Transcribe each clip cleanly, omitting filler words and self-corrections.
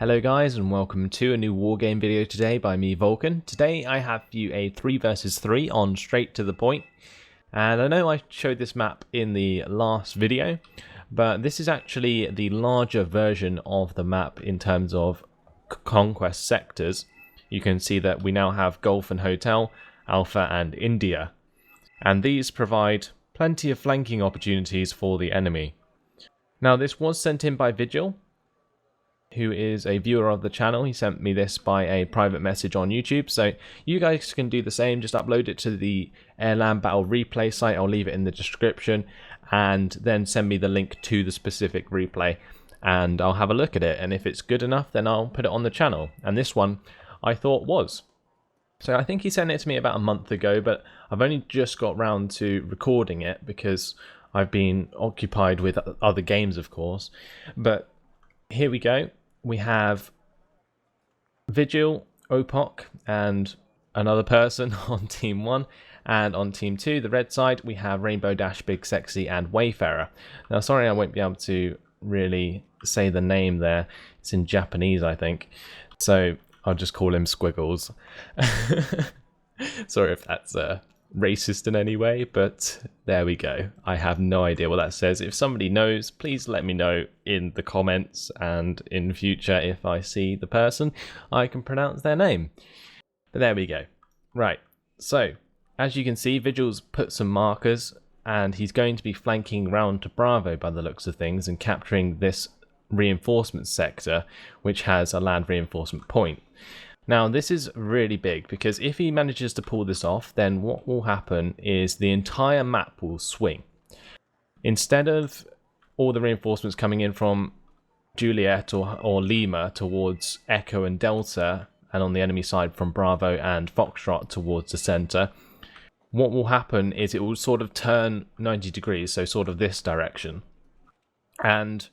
Hello guys and welcome to a new Wargame video today by me, Vulcan. Today I have for you a 3 versus 3 on Straight to the Point. And I know I showed this map in the last video, but this is actually the larger version of the map in terms of conquest sectors. You can see that we now have Gulf and Hotel, Alpha and India. And these provide plenty of flanking opportunities for the enemy. Now this was sent in by Vigil, who is a viewer of the channel. He sent me this by a private message on YouTube, so you guys can do the same. Just upload it to the Airland Battle replay site. I'll leave it in the description, and then send me the link to the specific replay and I'll have a look at it, and if it's good enough then I'll put it on the channel. And this one I thought was. So I think he sent it to me about a month ago, but I've only just got round to recording it because I've been occupied with other games, of course. But here we go. We have Vigil, Opok, and another person on Team 1. And on Team 2, the red side, we have Rainbow Dash, Big Sexy, and Wayfarer. Now, sorry I won't be able to really say the name there. It's in Japanese, I think. So I'll just call him Squiggles. Sorry if that's racist in any way, but there we go. I have no idea what that says. If somebody knows, please let me know in the comments, and in future if I see the person I can pronounce their name. But there we go. Right, so as you can see, Vigil's put some markers and he's going to be flanking round to Bravo by the looks of things and capturing this reinforcement sector, which has a land reinforcement point. Now this is really big because if he manages to pull this off, then what will happen is the entire map will swing. Instead of all the reinforcements coming in from Juliet or Lima towards Echo and Delta, and on the enemy side from Bravo and Foxtrot towards the center, what will happen is it will sort of turn 90 degrees, so sort of this direction. And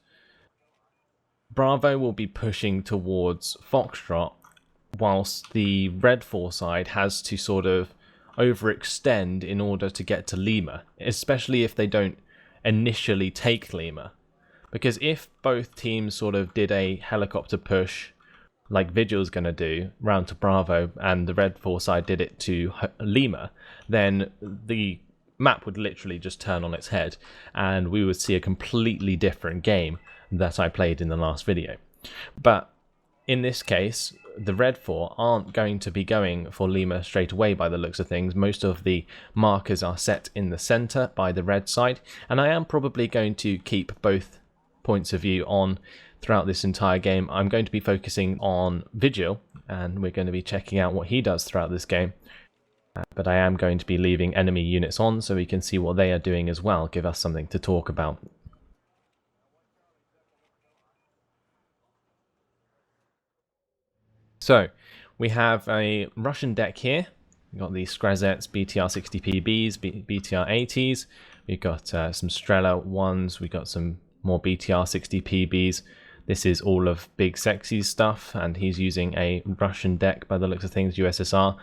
Bravo will be pushing towards Foxtrot, whilst the Red 4 side has to sort of overextend in order to get to Lima, especially if they don't initially take Lima. Because if both teams sort of did a helicopter push like Vigil's going to do round to Bravo, and the Red 4 side did it to Lima, then the map would literally just turn on its head and we would see a completely different game that I played in the last video. But in this case, the Red 4 aren't going to be going for Lima straight away by the looks of things. Most of the markers are set in the center by the red side, and I am probably going to keep both points of view on throughout this entire game. I'm going to be focusing on Vigil, and we're going to be checking out what he does throughout this game. But I am going to be leaving enemy units on so we can see what they are doing as well, give us something to talk about. So, we have a Russian deck here. We've got the Skrazets BTR-60PBs, BTR-80s. We've got some Strela 1s. We've got some more BTR-60PBs. This is all of Big Sexy's stuff, and he's using a Russian deck by the looks of things, USSR.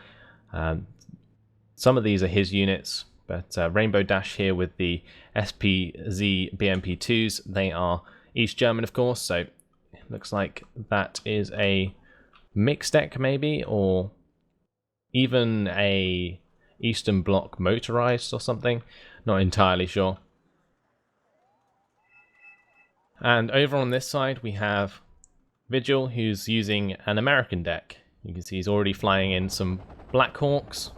Some of these are his units, but Rainbow Dash here with the SPZ BMP2s. They are East German, of course, so it looks like that is a mixed deck maybe, or even a Eastern Bloc motorized or something. Not entirely sure. And over on this side we have Vigil, who's using an American deck. You can see he's already flying in some Black Hawks.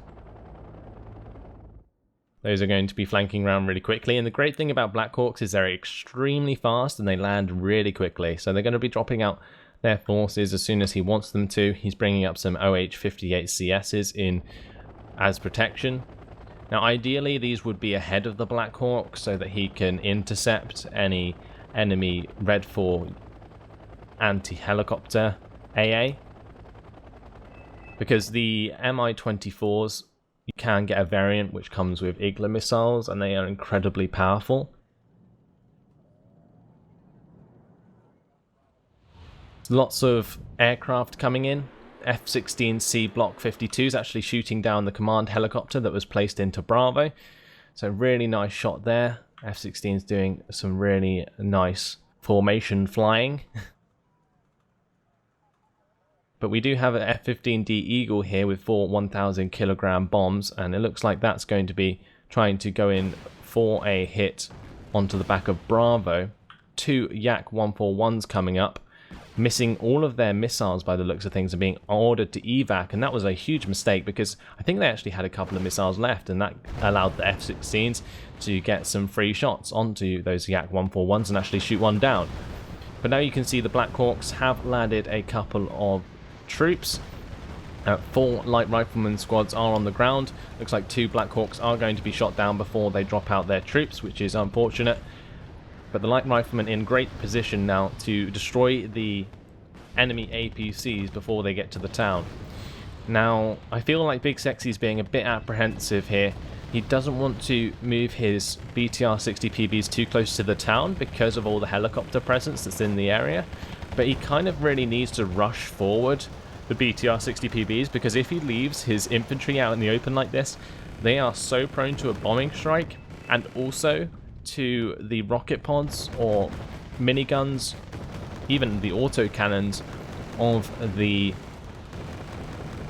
Those are going to be flanking around really quickly, and the great thing about Black Hawks is they're extremely fast and they land really quickly, so they're going to be dropping out their forces as soon as he wants them to. He's bringing up some OH-58CSs in as protection. Now ideally these would be ahead of the Black Hawk so that he can intercept any enemy Red 4 anti-helicopter AA. Because the Mi-24s, you can get a variant which comes with Igla missiles, and they are incredibly powerful. Lots of aircraft coming in. F-16C Block 52 is actually shooting down the command helicopter that was placed into Bravo. So really nice shot there. F-16 is doing some really nice formation flying. But we do have an F-15D Eagle here with 4 1,000 kilogram bombs, and it looks like that's going to be trying to go in for a hit onto the back of Bravo. 2 Yak 141s coming up, missing all of their missiles by the looks of things and being ordered to evac, and that was a huge mistake because I think they actually had a couple of missiles left, and that allowed the F-16s to get some free shots onto those Yak 141s and actually shoot one down. But now you can see the Black Hawks have landed a couple of troops. 4 light rifleman squads are on the ground. Looks like 2 Black Hawks are going to be shot down before they drop out their troops, which is unfortunate. But the light riflemen in great position now to destroy the enemy APCs before they get to the town. Now, I feel like Big Sexy's being a bit apprehensive here. He doesn't want to move his BTR-60 PBs too close to the town because of all the helicopter presence that's in the area. But he kind of really needs to rush forward the BTR-60 PBs, because if he leaves his infantry out in the open like this, they are so prone to a bombing strike, and also to the rocket pods or miniguns, even the autocannons of the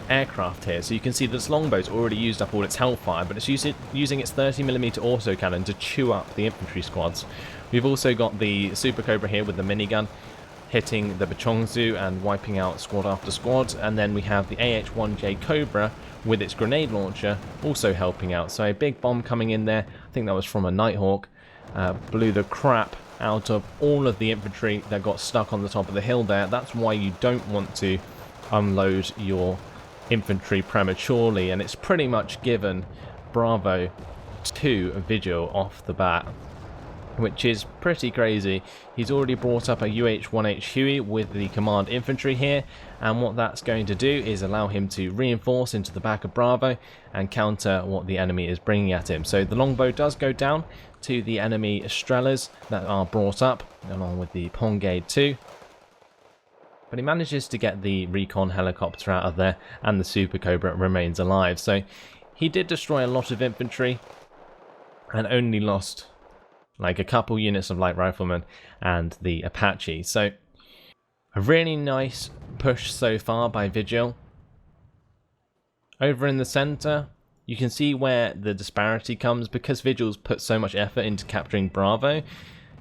aircraft here. So you can see this longbow's already used up all its hellfire, but it's using its 30mm autocannon to chew up the infantry squads. We've also got the Super Cobra here with the minigun hitting the Bachongzu and wiping out squad after squad, and then we have the AH-1J Cobra with its grenade launcher also helping out. So a big bomb coming in there, I think that was from a Nighthawk, blew the crap out of all of the infantry that got stuck on the top of the hill there. That's why you don't want to unload your infantry prematurely, and it's pretty much given Bravo 2 Vigil off the bat, which is pretty crazy. He's already brought up a UH-1H Huey with the command infantry here, and what that's going to do is allow him to reinforce into the back of Bravo and counter what the enemy is bringing at him. So the longbow does go down to the enemy Strelas that are brought up, along with the Pongade 2. But he manages to get the recon helicopter out of there, and the Super Cobra remains alive. So he did destroy a lot of infantry and only lost like a couple units of light riflemen and the Apache. So a really nice push so far by Vigil. Over in the center, you can see where the disparity comes because Vigil's put so much effort into capturing Bravo.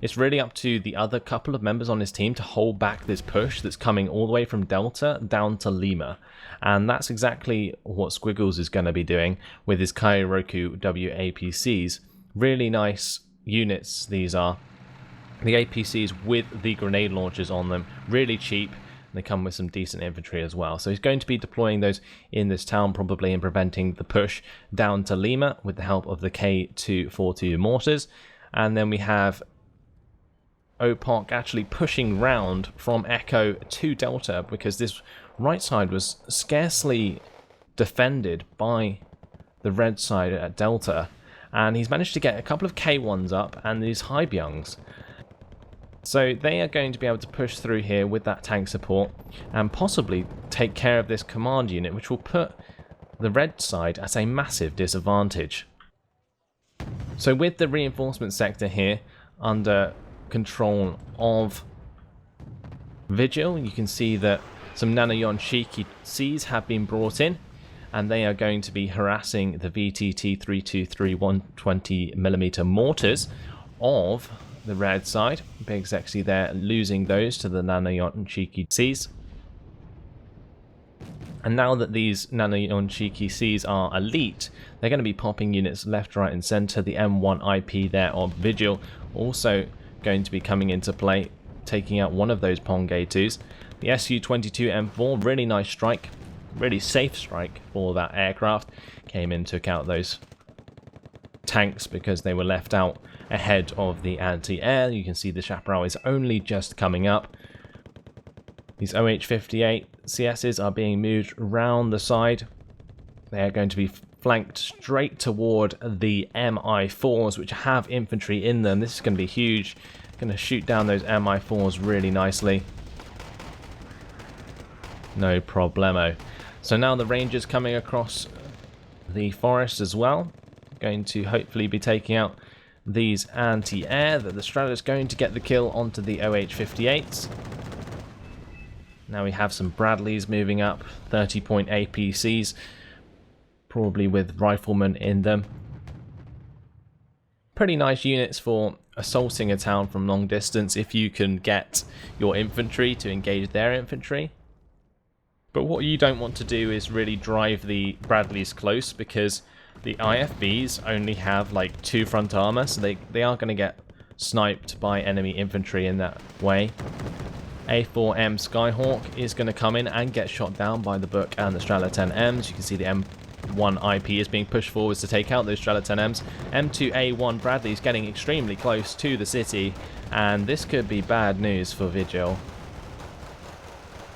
It's really up to the other couple of members on his team to hold back this push that's coming all the way from Delta down to Lima. And that's exactly what Squiggles is going to be doing with his Kairoku WAPCs. Really nice units these are. The APCs with the grenade launchers on them, really cheap. They come with some decent infantry as well. So he's going to be deploying those in this town probably and preventing the push down to Lima with the help of the K242 mortars. And then we have OPOC actually pushing round from Echo to Delta because this right side was scarcely defended by the red side at Delta. And he's managed to get a couple of K1s up and these Hybyungs. So they are going to be able to push through here with that tank support and possibly take care of this command unit, which will put the red side at a massive disadvantage. So with the reinforcement sector here under control of Vigil, you can see that some Nanoyon Shiki Cs have been brought in, and they are going to be harassing the VTT 323 120mm mortars of the red side. Big Sexy there losing those to the Nanoyon Shiki Cs. And now that these Nanoyon Shiki Cs are elite, they're going to be popping units left, right and centre. The M1 IP there of Vigil also going to be coming into play, taking out one of those Pongay 2s. The Su-22 M4, really nice strike, really safe strike for that aircraft. Came in, took out those tanks because they were left out ahead of the anti-air. You can see the Chaparral is only just coming up. These OH-58 CSs are being moved around the side. They are going to be flanked straight toward the Mi-4s, which have infantry in them. This is going to be huge. Going to shoot down those Mi-4s really nicely. No problemo. So now the Rangers coming across the forest as well. Going to hopefully be taking out these anti-air. The Strata's going to get the kill onto the OH-58s. Now we have some Bradleys moving up, 30-point APCs, probably with riflemen in them. Pretty nice units for assaulting a town from long distance if you can get your infantry to engage their infantry. But what you don't want to do is really drive the Bradleys close, because the IFBs only have like 2 front armor, so they are going to get sniped by enemy infantry in that way. A4M Skyhawk is going to come in and get shot down by the Book and the Strala 10Ms. You can see the M1 IP is being pushed forwards to take out those Strala 10Ms. M2A1 Bradley is getting extremely close to the city, and this could be bad news for Vigil.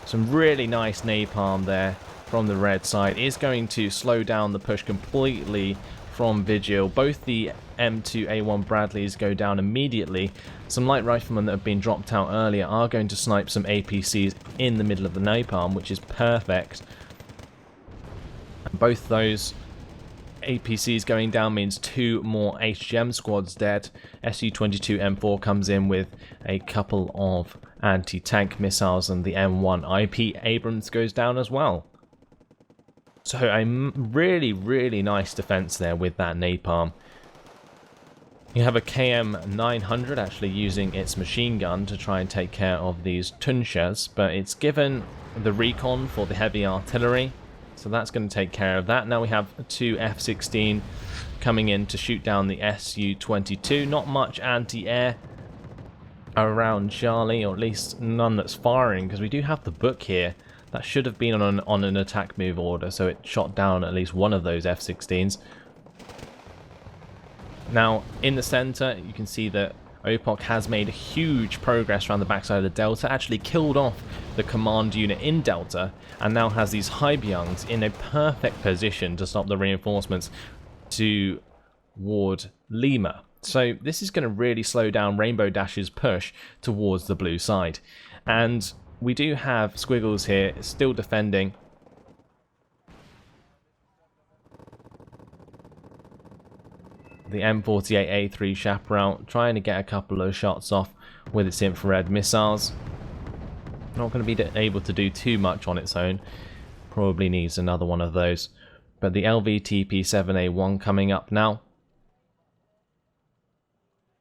Some really nice napalm there from the red side is going to slow down the push completely from Vigil. Both the M2A1 Bradleys go down immediately. Some light riflemen that have been dropped out earlier are going to snipe some APCs in the middle of the napalm, which is perfect. And both those APCs going down means 2 more HGM squads dead. Su-22M4 comes in with a couple of anti-tank missiles, and the M1 IP Abrams goes down as well. So a really nice defense there with that napalm. You have a KM900 actually using its machine gun to try and take care of these Tunshas, but it's given the recon for the heavy artillery, so that's going to take care of that. Now we have 2 F-16 coming in to shoot down the Su-22. Not much anti-air around Charlie, or at least none that's firing, because we do have the Book here. That should have been on an attack move order, so it shot down at least one of those F-16s. Now, in the center, you can see that OPOC has made huge progress around the backside of the Delta, actually killed off the command unit in Delta, and now has these Hybyungs in a perfect position to stop the reinforcements toward Lima. So this is going to really slow down Rainbow Dash's push towards the blue side. And we do have Squiggles here still defending. The M48A3 Chaparral trying to get a couple of shots off with its infrared missiles. Not going to be able to do too much on its own. Probably needs another one of those. But the LVTP-7A1 coming up now.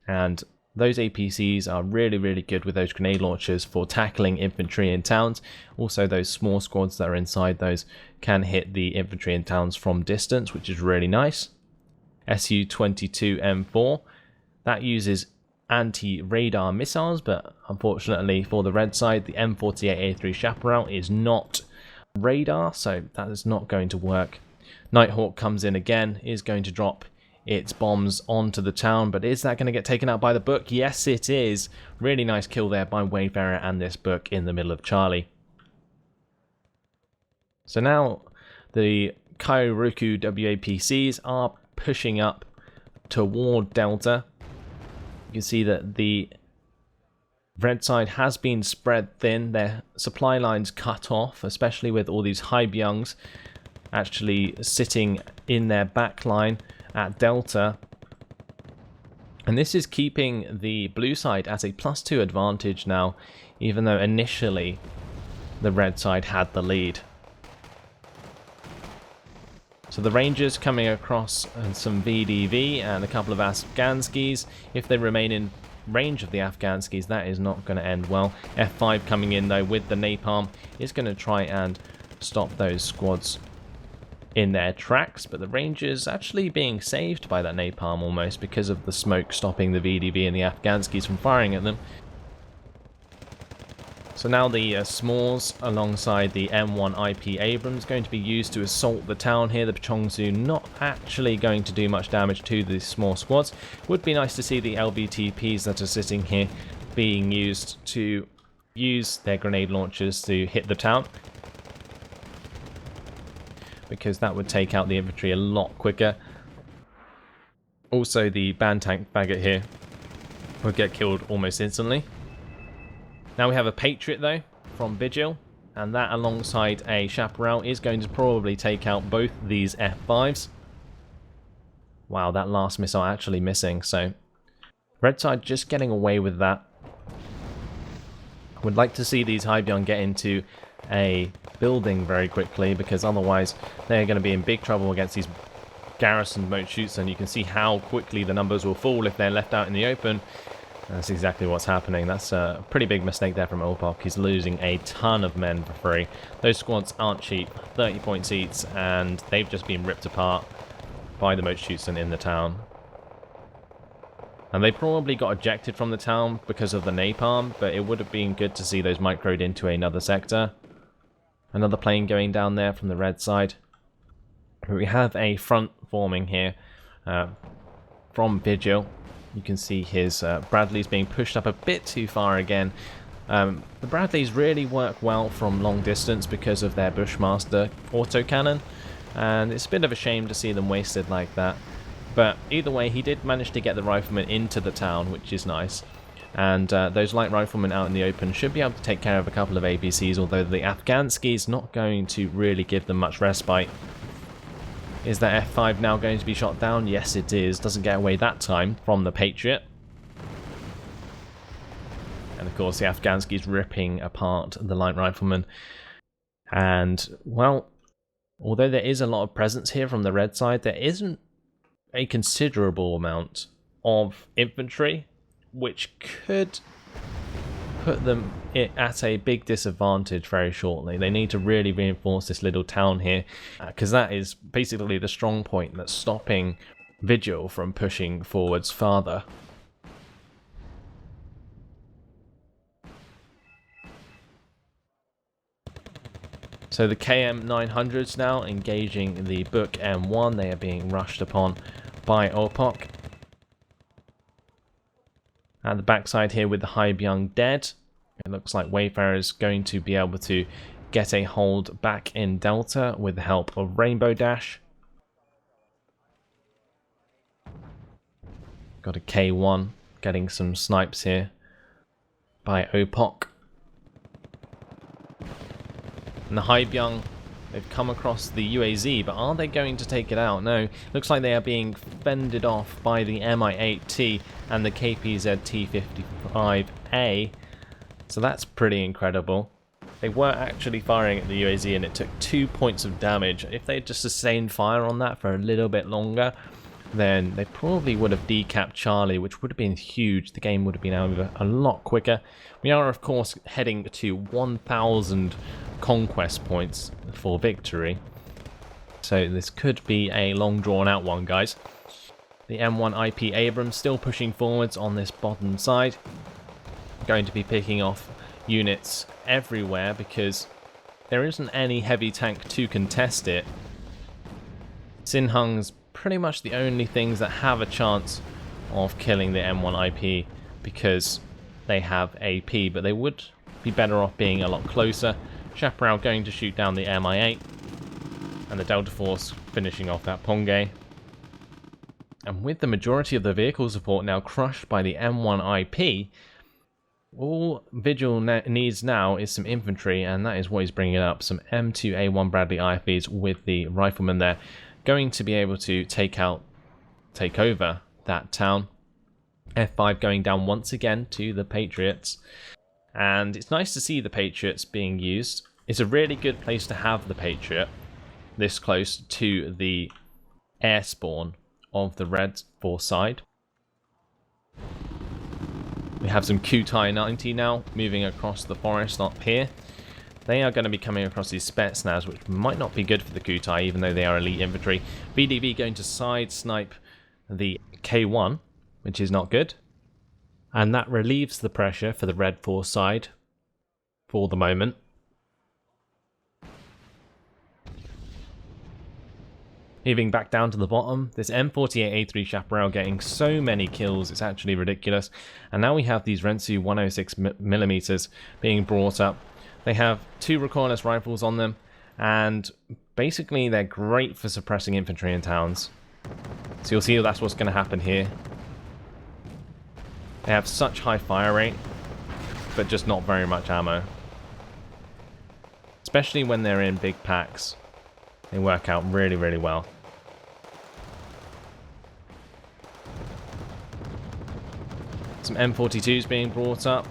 And those APCs are really good with those grenade launchers for tackling infantry in towns. Also, those small squads that are inside those can hit the infantry in towns from distance, which is really nice. Su-22M4, that uses anti-radar missiles, but unfortunately for the red side, the M48A3 Chaparral is not radar, so that is not going to work. Nighthawk comes in again, is going to drop its bombs onto the town, but is that going to get taken out by the Book? Yes, it is. Really nice kill there by Wayfarer and this Book in the middle of Charlie. So now the Kyoruku WAPCs are pushing up toward Delta. You can see that the red side has been spread thin. Their supply lines cut off, especially with all these Hybyungs actually sitting in their back line at Delta. And this is keeping the blue side at a +2 advantage now, even though initially the red side had the lead. So the Rangers coming across and some VDV and a couple of Afghanskis. If they remain in range of the Afghanskis, that is not going to end well. F5 coming in though with the napalm is going to try and stop those squads in their tracks, but the Rangers actually being saved by that napalm almost because of the smoke stopping the VDV and the Afghanskis from firing at them. So now the Smalls alongside the M1 IP Abrams going to be used to assault the town here. The Pchongsu not actually going to do much damage to the small squads. Would be nice to see the LVTPs that are sitting here being used to use their grenade launchers to hit the town, because that would take out the infantry a lot quicker. Also, the band tank faggot here would get killed almost instantly. Now we have a Patriot though from Vigil, and that alongside a Chaparral is going to probably take out both these F5s. Wow, that last missile actually missing, so red side just getting away with that. Would like to see these Hybion get into a building very quickly, because otherwise they're going to be in big trouble against these garrison boat shoots, and you can see how quickly the numbers will fall if they're left out in the open. That's exactly what's happening. That's a pretty big mistake there from Opok. He's losing a ton of men for free. Those squads aren't cheap, 30 points each, and they've just been ripped apart by the boat shoots in the town. And they probably got ejected from the town because of the napalm, but it would have been good to see those microed into another sector. Another plane going down there from the red side. We have a front forming here from Vigil. You can see his Bradleys being pushed up a bit too far again. The Bradleys really work well from long distance because of their Bushmaster autocannon, and it's a bit of a shame to see them wasted like that. But either way, he did manage to get the riflemen into the town, which is nice. And those light riflemen out in the open should be able to take care of a couple of APCs, although the Afghanski is not going to really give them much respite. Is that F5 now going to be shot down? Yes, it is. Doesn't get away that time from the Patriot. And of course, the Afghanski is ripping apart the light riflemen. And, well, although there is a lot of presence here from the red side, there isn't a considerable amount of infantry, which could put them at a big disadvantage very shortly. They need to really reinforce this little town here, because that is basically the strong point that's stopping Vigil from pushing forwards farther. So the KM 900s now engaging the Book M1. They are being rushed upon by Opok. At the backside here with the Hybion dead, it looks like Wayfarer is going to be able to get a hold back in Delta with the help of Rainbow Dash. Got a K1 getting some snipes here by Opok. And the Hybion, they've come across the UAZ, but are they going to take it out? No. Looks like they are being fended off by the Mi-8T and the KPZ T-55A. So that's pretty incredible. They were actually firing at the UAZ and it took 2 points of damage. If they had just sustained fire on that for a little bit longer, then they probably would have decapped Charlie, which would have been huge. The game would have been over a lot quicker. We are, of course, heading to 1,000 conquest points for victory. So this could be a long drawn out one, guys. The M1 IP Abrams still pushing forwards on this bottom side. Going to be picking off units everywhere because there isn't any heavy tank to contest it. Sinhung's pretty much the only things that have a chance of killing the M1 IP because they have AP, but they would be better off being a lot closer. Chaparral going to shoot down the Mi-8 and the Delta Force finishing off that Ponge. And with the majority of the vehicle support now crushed by the M1 IP, all Vigil needs now is some infantry, and that is what he's bringing up. Some M2A1 Bradley IFVs with the riflemen there, going to be able to take over that town. F5 going down once again to the Patriots. And it's nice to see the Patriots being used. It's a really good place to have the Patriot this close to the air spawn of the Red Force side. We have some Kutai 90 now moving across the forest up here. They are going to be coming across these Spetsnaz, which might not be good for the Kutai, even though they are elite infantry. VDV going to side snipe the K1, which is not good. And that relieves the pressure for the Red Force side for the moment. Moving back down to the bottom, this M48A3 Chaparral getting so many kills, it's actually ridiculous. And now we have these Rensu 106mm being brought up. They have 2 recoilless rifles on them, and basically they're great for suppressing infantry in towns. So you'll see that's what's going to happen here. They have such high fire rate, but just not very much ammo. Especially when they're in big packs. They work out really, really well. Some M42s being brought up.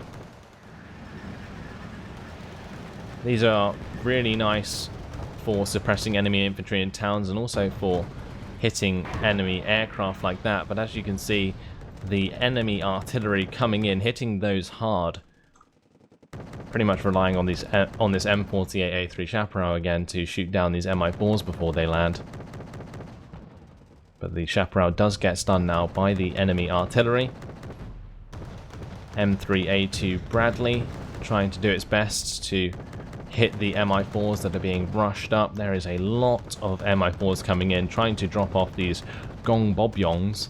These are really nice for suppressing enemy infantry in towns and also for hitting enemy aircraft like that. But as you can see, the enemy artillery coming in, hitting those hard. Pretty much relying on these on this M48A3 Chaparral again to shoot down these Mi-4s before they land. But the Chaparral does get stunned now by the enemy artillery. M3A2 Bradley trying to do its best to hit the Mi-4s that are being rushed up. There is a lot of Mi-4s coming in, trying to drop off these Gong Bobyongs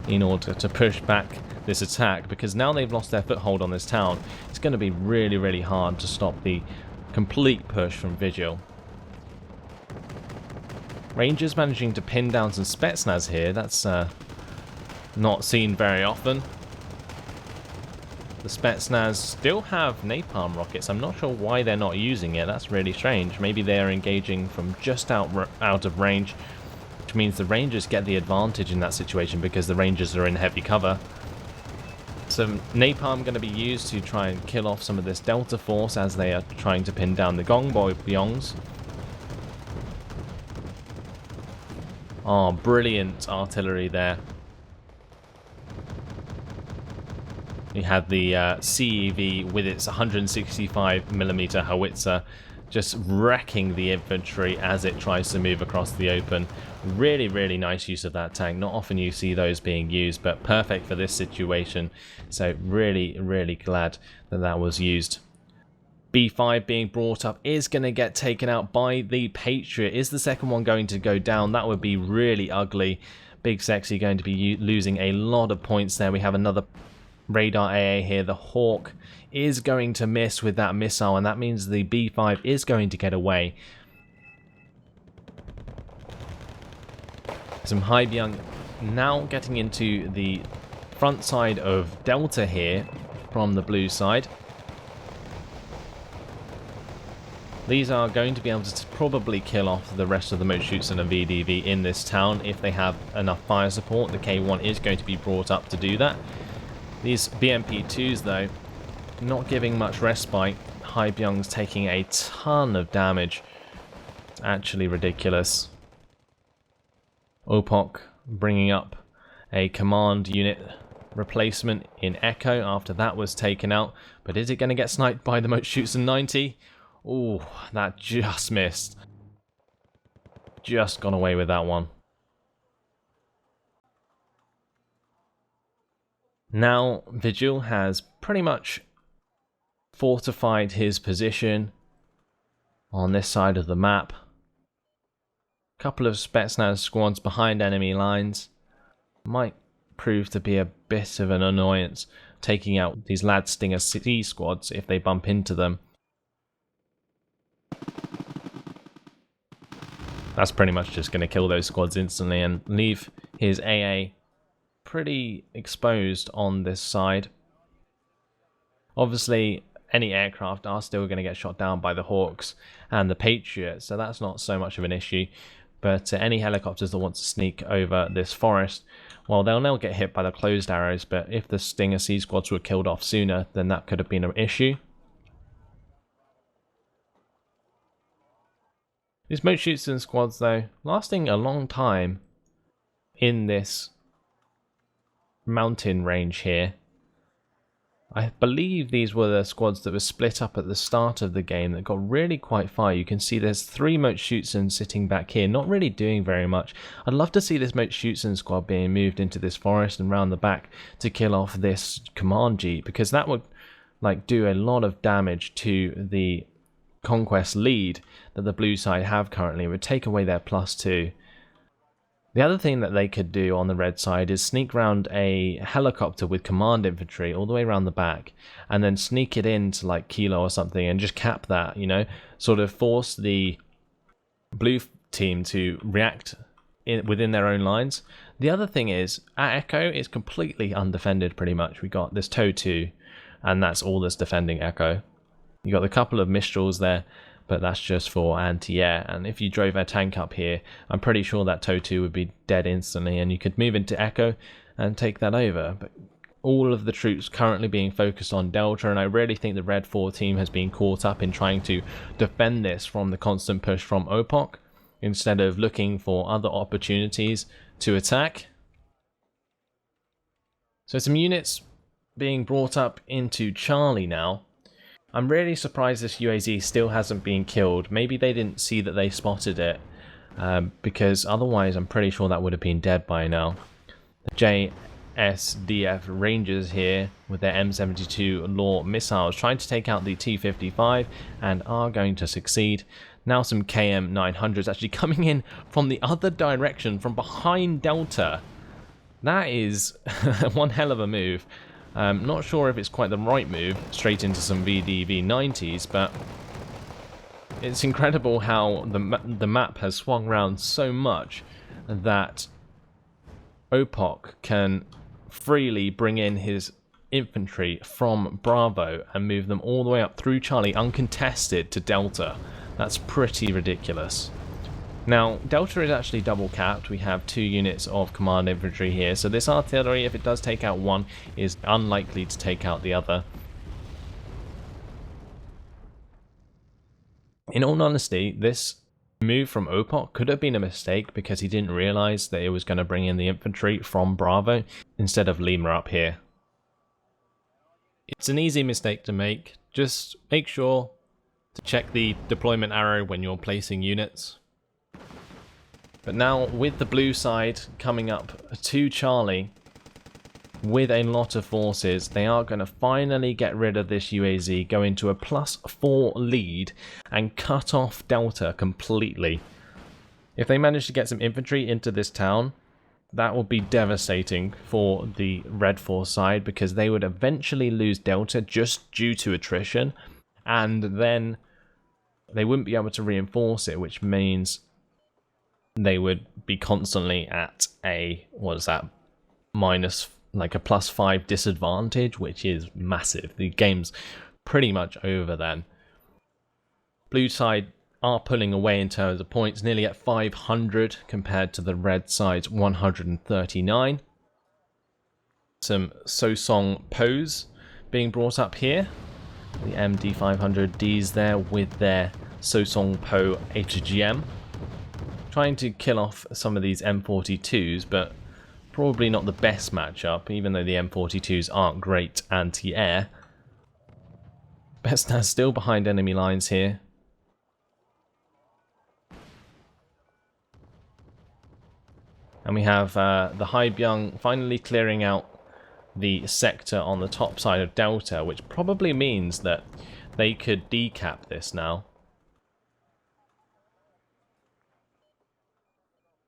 in order to push back this attack, because now they've lost their foothold on this town. It's going to be really, really hard to stop the complete push from Vigil. Rangers managing to pin down some Spetsnaz here. That's not seen very often. The Spetsnaz still have napalm rockets. I'm not sure why they're not using it. That's really strange. Maybe they're engaging from just out of range, which means the Rangers get the advantage in that situation because the Rangers are in heavy cover. Some napalm going to be used to try and kill off some of this Delta force as they are trying to pin down the Gong Bobyongs. Oh, brilliant artillery there. You had the CEV with its 165mm howitzer just wrecking the infantry as it tries to move across the open. Really, really nice use of that tank. Not often you see those being used, but perfect for this situation. So really, really glad that that was used. B5 being brought up is going to get taken out by the Patriot. Is the second one going to go down? That would be really ugly. Big Sexy going to be losing a lot of points there. We have another radar AA here. The Hawk is going to miss with that missile, and that means the B5 is going to get away. Some Hybyung now getting into the front side of Delta here from the blue side. These are going to be able to probably kill off the rest of the Moshutsu and VDV in this town if they have enough fire support. The K1 is going to be brought up to do that. These BMP2s, though, not giving much respite. Hybyung's taking a ton of damage. It's actually ridiculous. Opok bringing up a command unit replacement in Echo after that was taken out. But is it going to get sniped by the Moshutsu 90? Oh, that just missed. Just gone away with that one. Now, Vigil has pretty much fortified his position on this side of the map. Couple of Spetsnaz squads behind enemy lines. Might prove to be a bit of an annoyance, taking out these Lad Stinger C squads if they bump into them. That's pretty much just going to kill those squads instantly and leave his AA pretty exposed on this side. Obviously, any aircraft are still going to get shot down by the Hawks and the Patriot, so that's not so much of an issue. But any helicopters that want to sneak over this forest, well, they'll now get hit by the closed arrows, but if the Stinger C squads were killed off sooner, then that could have been an issue. These Moshutsu squads, though, lasting a long time in this mountain range here. I believe these were the squads that were split up at the start of the game that got really quite far. You can see there's 3 Moshutsu sitting back here, not really doing very much. I'd love to see this Moshutsu squad being moved into this forest and round the back to kill off this command jeep, because that would do a lot of damage to the conquest lead that the blue side have currently. It would take away their +2. The other thing that they could do on the red side is sneak round a helicopter with command infantry all the way around the back and then sneak it into Kilo or something and just cap that, you know, sort of force the blue team to react within their own lines. The other thing is, at Echo, it's completely undefended pretty much. We got this TOW 2 and that's all that's defending Echo. You got a couple of Mistrals there, but that's just for anti-air, and if you drove a tank up here, I'm pretty sure that TOW 2 would be dead instantly, and you could move into Echo and take that over. But all of the troops currently being focused on Delta, and I really think the Red 4 team has been caught up in trying to defend this from the constant push from OPOC, instead of looking for other opportunities to attack. So some units being brought up into Charlie now. I'm really surprised this UAZ still hasn't been killed. Maybe they didn't see that they spotted it, because otherwise I'm pretty sure that would have been dead by now. The JSDF Rangers here with their M72 Law missiles trying to take out the T-55 and are going to succeed. Now some KM-900s actually coming in from the other direction, from behind Delta. That is one hell of a move. Not sure if it's quite the right move, straight into some VDV-90s, but it's incredible how the map has swung around so much that OPOC can freely bring in his infantry from Bravo and move them all the way up through Charlie uncontested to Delta. That's pretty ridiculous. Now, Delta is actually double capped. We have 2 units of command infantry here, so this artillery, if it does take out one, is unlikely to take out the other. In all honesty, this move from OPOC could have been a mistake because he didn't realize that it was going to bring in the infantry from Bravo instead of Lima up here. It's an easy mistake to make. Just make sure to check the deployment arrow when you're placing units. But now with the blue side coming up to Charlie with a lot of forces, they are going to finally get rid of this UAZ, go into a +4 lead and cut off Delta completely. If they manage to get some infantry into this town, that would be devastating for the Red 4 side, because they would eventually lose Delta just due to attrition, and then they wouldn't be able to reinforce it, which means they would be constantly at a, what is that, minus, like a +5 disadvantage, which is massive. The game's pretty much over then. Blue side are pulling away in terms of points, nearly at 500 compared to the red side's 139. Some So-Song Pos being brought up here. The MD500Ds there with their So-Song Po HGM. Trying to kill off some of these M42s, but probably not the best matchup, even though the M42s aren't great anti-air. Bestaz still behind enemy lines here. And we have the Haibyung finally clearing out the sector on the top side of Delta, which probably means that they could decap this now.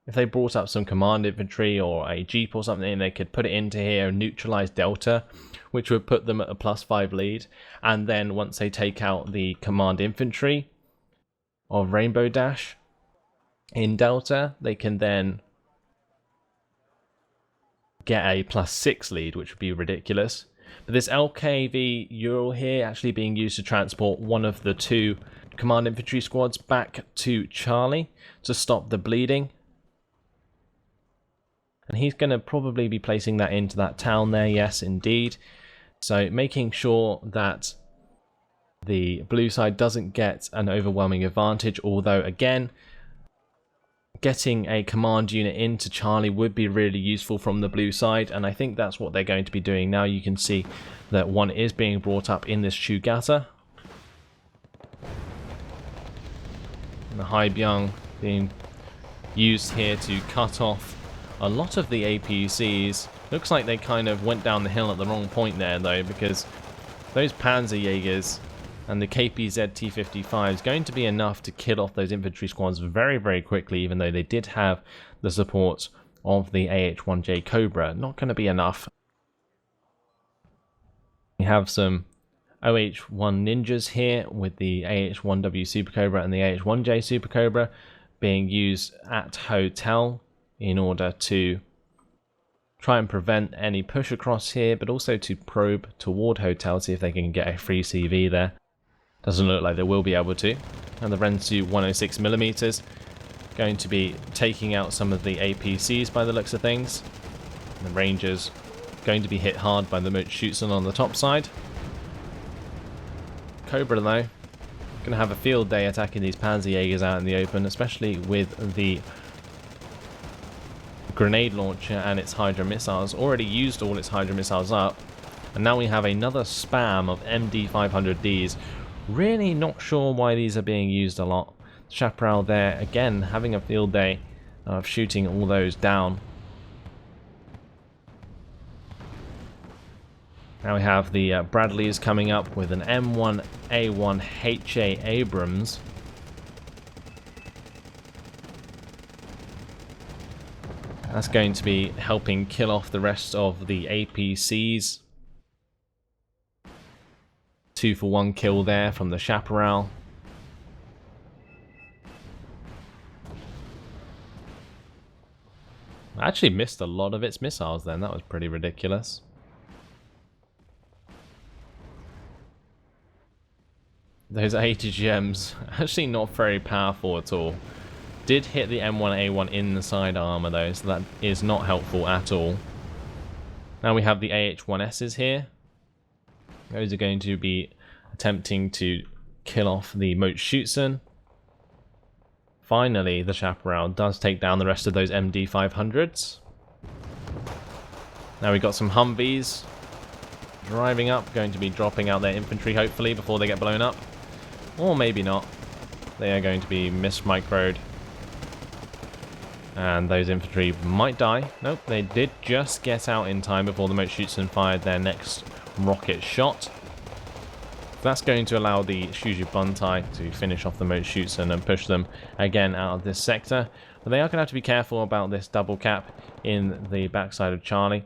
If they brought up some command infantry or a jeep or something, they could put it into here and neutralize Delta, which would put them at a +5 lead. And then once they take out the command infantry of Rainbow Dash in Delta, they can then get a +6 lead, which would be ridiculous. But this LKV Ural here actually being used to transport one of the 2 command infantry squads back to Charlie to stop the bleeding. And he's going to probably be placing that into that town there, yes indeed. So making sure that the blue side doesn't get an overwhelming advantage, although again, getting a command unit into Charlie would be really useful from the blue side, and I think that's what they're going to be doing now. You can see that one is being brought up in this Chugata. And the Haibyung being used here to cut off a lot of the APCs. Looks like they kind of went down the hill at the wrong point there though, because those Panzerjägers and the KPZ T-55 is going to be enough to kill off those infantry squads very, very quickly, even though they did have the support of the AH-1J Cobra. Not going to be enough. We have some OH-1 Ninjas here with the AH-1W Super Cobra and the AH-1J Super Cobra being used at Hotel in order to try and prevent any push across here, but also to probe toward Hotel, see if they can get a free CV there. Doesn't look like they will be able to. And the Rensu 106mm going to be taking out some of the APCs by the looks of things. The Rangers going to be hit hard by the Mochutsun on the top side. Cobra, though, going to have a field day attacking these Panzerjägers out in the open, especially with the grenade launcher and its Hydra missiles. Already used all its Hydra missiles up, and now we have another spam of MD500Ds. Really not sure why these are being used a lot. Chaparral there, again, having a field day of shooting all those down. Now we have the Bradleys coming up with an M1A1 HA Abrams. That's going to be helping kill off the rest of the APCs. 2-for-1 kill there from the Chaparral. I actually missed a lot of its missiles then, that was pretty ridiculous. Those ATGMs, actually not very powerful at all. Did hit the M1A1 in the side armor though, so that is not helpful at all. Now we have the AH-1Ss here. Those are going to be attempting to kill off the Mochutsun. Finally, the Chaparral does take down the rest of those MD500s. Now we've got some Humvees driving up, going to be dropping out their infantry hopefully before they get blown up. Or maybe not. They are going to be mismicroed. And those infantry might die. Nope, they did just get out in time before the Mochutsun fired their next rocket shot. That's going to allow the Shuju Buntai to finish off the Mochutsun and push them again out of this sector. But they are going to have to be careful about this double cap in the backside of Charlie.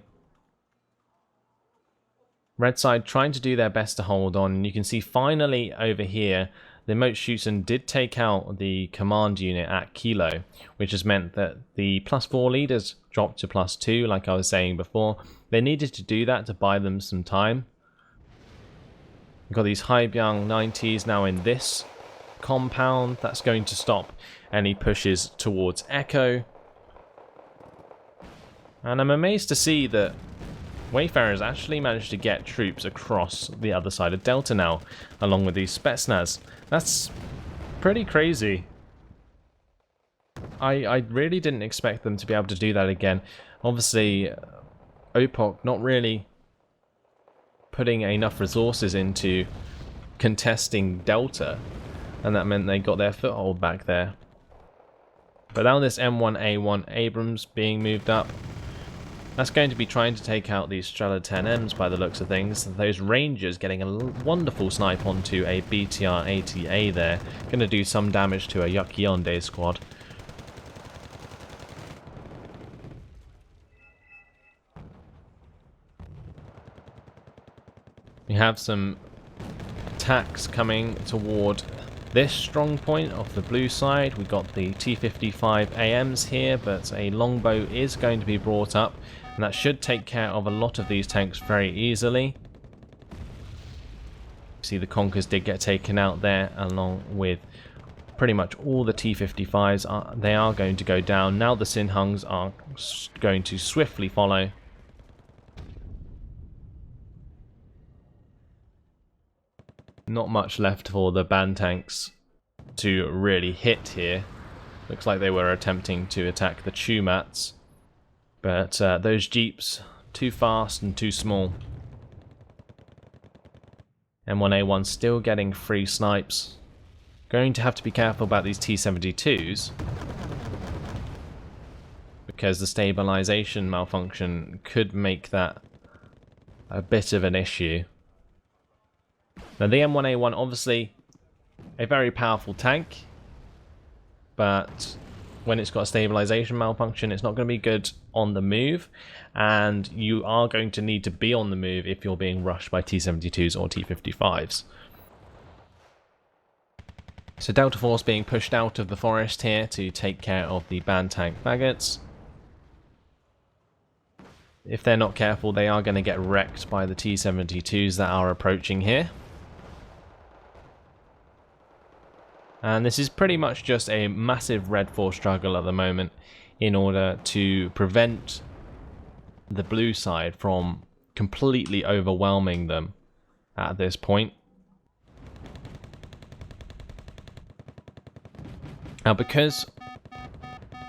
Red side trying to do their best to hold on. And you can see finally over here, the Mochutsun did take out the command unit at Kilo, which has meant that the +4 leaders dropped to +2, like I was saying before. They needed to do that to buy them some time. We've got these Haibyang 90s now in this compound. That's going to stop any pushes towards Echo. And I'm amazed to see that Wayfarers actually managed to get troops across the other side of Delta now, along with these Spetsnaz. That's pretty crazy. I really didn't expect them to be able to do that again. Obviously, OPOC not really putting enough resources into contesting Delta, and that meant they got their foothold back there. But now this M1A1 Abrams being moved up, that's going to be trying to take out these Strela 10Ms by the looks of things. Those Rangers getting a wonderful snipe onto a BTR-80A there. Going to do some damage to a Yakyonde squad. We have some attacks coming toward this strong point of the blue side. We've got the T-55 AMs here, but a longbow is going to be brought up, and that should take care of a lot of these tanks very easily. See, the Conkers did get taken out there, along with pretty much all the T-55s. They are going to go down. Now the Sinhungs are going to swiftly follow. Not much left for the band tanks to really hit here. Looks like they were attempting to attack the Chumats, but those jeeps too fast and too small. M1A1 still getting free snipes. Going to have to be careful about these T-72s, because the stabilization malfunction could make that a bit of an issue. Now the M1A1, obviously a very powerful tank, but when it's got a stabilization malfunction, it's not going to be good on the move, and you are going to need to be on the move if you're being rushed by T-72s or T-55s. So Delta Force being pushed out of the forest here to take care of the band tank maggots. If they're not careful, they are going to get wrecked by the T-72s that are approaching here. And this is pretty much just a massive Red 4 struggle at the moment in order to prevent the blue side from completely overwhelming them at this point. Now, because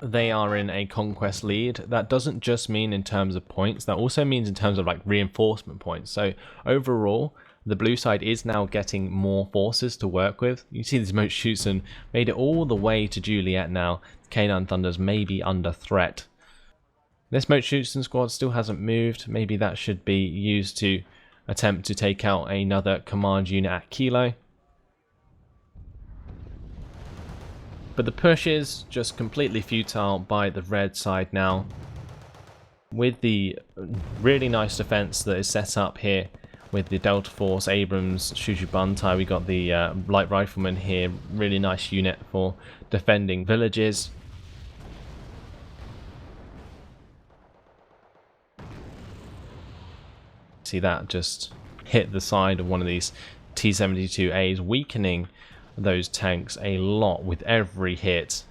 they are in a conquest lead, that doesn't just mean in terms of points, that also means in terms of like reinforcement points. So overall, the blue side is now getting more forces to work with. You see this Moat Schutzen made it all the way to Juliet now. Canine Thunders may be under threat. This Moat Schutzen squad still hasn't moved. Maybe that should be used to attempt to take out another command unit at Kilo. But the push is just completely futile by the red side now. With the really nice defense that is set up here with the Delta Force, Abrams, Shushu Bantai, we got the light rifleman here. Really nice unit for defending villages. See that just hit the side of one of these T-72As, weakening those tanks a lot with every hit.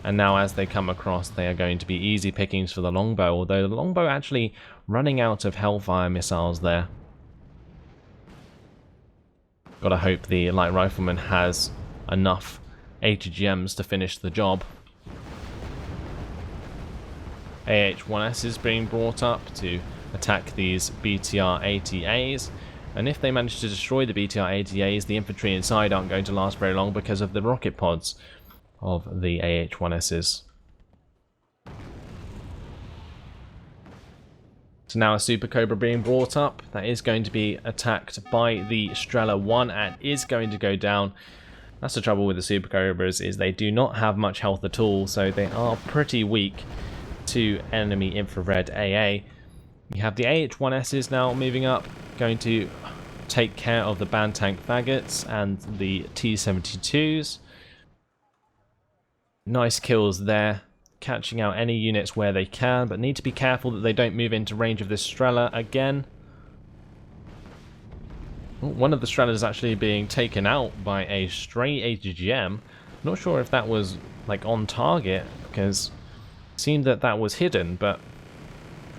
And now as they come across, they are going to be easy pickings for the longbow, although the longbow actually running out of Hellfire missiles there. Gotta hope the light rifleman has enough ATGMs to finish the job. AH-1S is being brought up to attack these BTR-80As. And if they manage to destroy the BTR-80As, the infantry inside aren't going to last very long because of the rocket pods of the AH-1Ss. So now a Super Cobra being brought up. That is going to be attacked by the Strela 1 and is going to go down. That's the trouble with the Super Cobras, is they do not have much health at all, so they are pretty weak to enemy infrared AA. You have the AH-1Ss now moving up, going to take care of the band tank faggots and the T-72s. Nice kills there, catching out any units where they can, but need to be careful that they don't move into range of this Strela again. One of the Strelas is actually being taken out by a stray ATGM. Not sure if that was like on target, because it seemed that that was hidden, but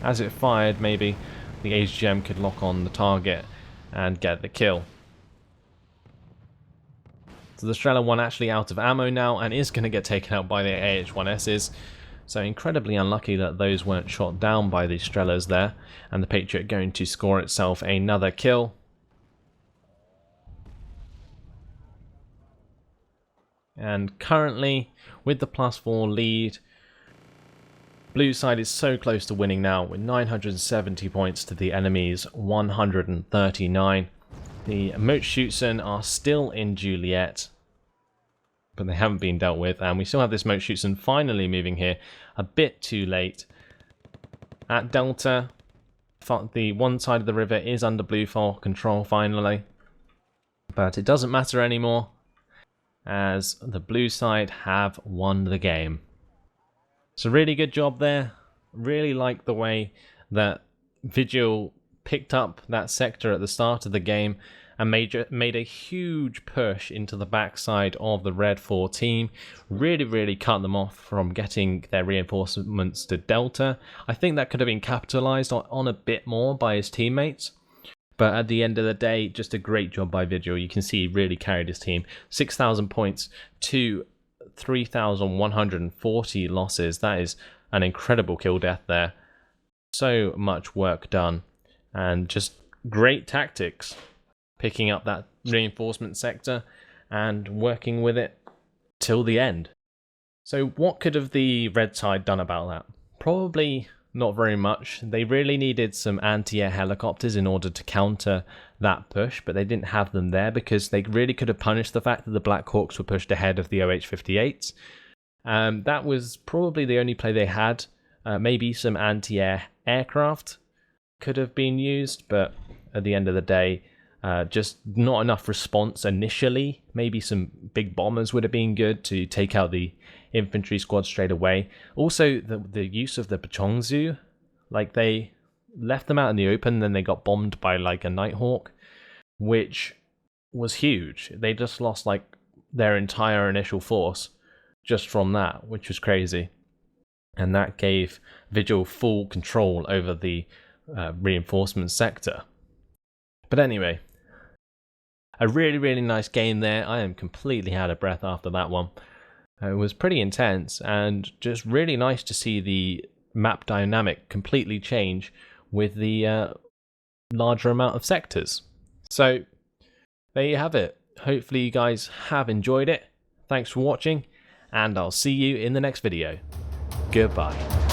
as it fired, maybe the ATGM could lock on the target and get the kill. So the Strela 1 actually out of ammo now and is going to get taken out by the AH-1Ss. So incredibly unlucky that those weren't shot down by the Strelas there. And the Patriot going to score itself another kill. And currently, with the +4 lead, blue side is so close to winning now with 970 points to the enemy's 139. The Moat Schutzen are still in Juliet, but they haven't been dealt with, and we still have this Moat Schutzen finally moving here a bit too late. At Delta, the one side of the river is under blue for control finally, but it doesn't matter anymore as the blue side have won the game. So really good job there. Really like the way that Vigil picked up that sector at the start of the game and made a huge push into the backside of the Red 4 team. Really cut them off from getting their reinforcements to Delta. I think that could have been capitalized on a bit more by his teammates. But at the end of the day, just a great job by Vigil. You can see he really carried his team. 6,000 points to 3,140 losses. That is an incredible kill death there. So much work done. And just great tactics. Picking up that reinforcement sector and working with it till the end. So what could have the red side done about that? Probably not very much. They really needed some anti-air helicopters in order to counter that push, but they didn't have them there because they really could have punished the fact that the Black Hawks were pushed ahead of the OH-58s. That was probably the only play they had. Maybe some anti-air aircraft could have been used, but at the end of the day, just not enough response initially. Maybe some big bombers would have been good to take out the infantry squad straight away. Also, the use of the Pachongzu, like they left them out in the open, then they got bombed by like a Nighthawk, which was huge. They just lost like their entire initial force just from that, which was crazy. and that gave Vigil full control over the reinforcement sector. But anyway, a really nice game there. I am completely out of breath after that one. It was pretty intense and just really nice to see the map dynamic completely change with the larger amount of sectors. So there you have it. Hopefully you guys have enjoyed it. Thanks for watching, and I'll see you in the next video. Goodbye.